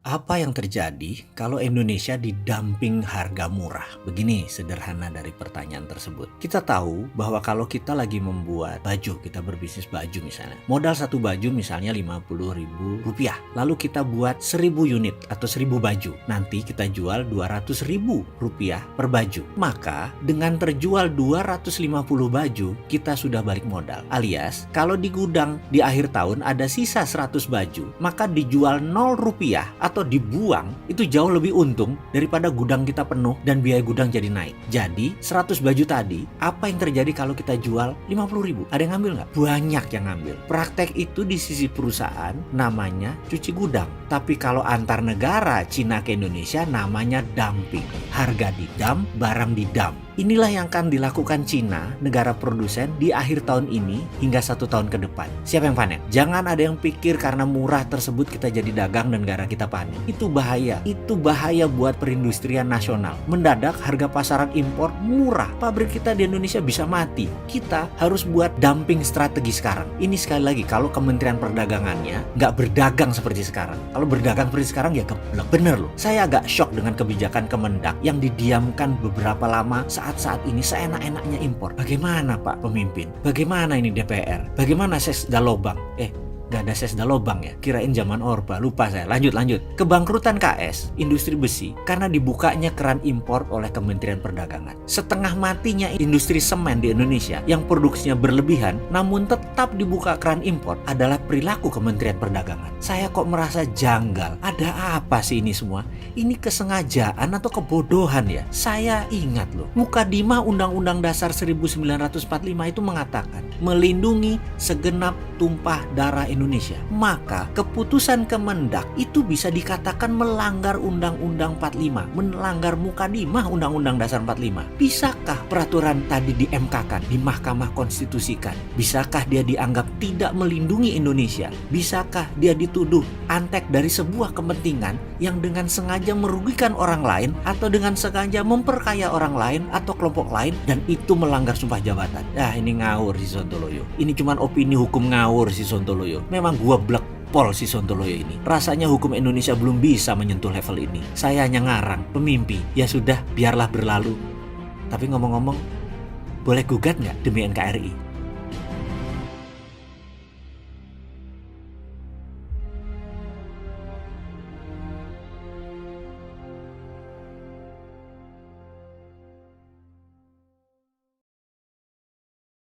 Apa yang terjadi kalau Indonesia didumping harga murah? Begini sederhana dari pertanyaan tersebut. Kita tahu bahwa kalau kita lagi membuat baju, kita berbisnis baju misalnya. Modal satu baju misalnya Rp50.000. Lalu kita buat 1000 unit atau 1000 baju. Nanti kita jual Rp200.000 per baju. Maka dengan terjual 250 baju, kita sudah balik modal. Alias, kalau di gudang di akhir tahun ada sisa 100 baju, maka dijual Rp0 atau dibuang itu jauh lebih untung daripada gudang kita penuh dan biaya gudang jadi naik. Jadi 100 baju tadi, apa yang terjadi kalau kita jual 50.000? Ada yang ngambil nggak? Banyak yang ngambil. Praktek itu di sisi perusahaan namanya cuci gudang. Tapi kalau antar negara Cina ke Indonesia namanya dumping. Harga didump, barang didump. Inilah yang akan dilakukan Cina, negara produsen, di akhir tahun ini hingga 1 tahun ke depan. Siapa yang panen? Jangan ada yang pikir karena murah tersebut kita jadi dagang dan negara kita panen. Itu bahaya. Itu bahaya buat perindustrian nasional. Mendadak harga pasaran impor murah. Pabrik kita di Indonesia bisa mati. Kita harus buat dumping strategi sekarang. Ini sekali lagi kalau Kementerian Perdagangannya nggak berdagang seperti sekarang. Kalau berdagang seperti sekarang ya keblek. Bener loh. Saya agak shock dengan kebijakan Kemendak yang didiamkan beberapa lama saat ini seenak-enaknya impor. Bagaimana Pak Pemimpin? Bagaimana ini DPR? Bagaimana Sesda Lobang? Gak ada Sesda Lobang ya? Kirain zaman Orba. Lupa saya. Lanjut. Kebangkrutan KS, industri besi, karena dibukanya keran impor oleh Kementerian Perdagangan. Setengah matinya industri semen di Indonesia yang produksinya berlebihan, namun tetap dibuka keran impor adalah perilaku Kementerian Perdagangan. Saya kok merasa janggal. Ada apa sih ini semua? Ini kesengajaan atau kebodohan ya? Saya ingat loh, Mukadimah Undang-Undang Dasar 1945 itu mengatakan melindungi segenap tumpah darah Indonesia. Maka keputusan Kemendak itu bisa dikatakan melanggar Undang-Undang 45, melanggar Mukadimah Undang-Undang Dasar 45. Bisakah peraturan tadi di-MK-kan, di Mahkamah Konstitusikan? Bisakah dia dianggap tidak melindungi Indonesia? Bisakah dia dituduh antek dari sebuah kepentingan yang dengan sengaja merugikan orang lain atau dengan sengaja memperkaya orang lain atau kelompok lain dan itu melanggar sumpah jabatan? Ini ngawur si Sontoloyo. Ini cuman opini hukum ngawur si Sontoloyo. Memang gua blek pol si Sontoloyo ini. Rasanya hukum Indonesia belum bisa menyentuh level ini. Saya hanya ngarang, pemimpi. Ya sudah, biarlah berlalu. Tapi ngomong-ngomong, boleh gugat nggak demi NKRI?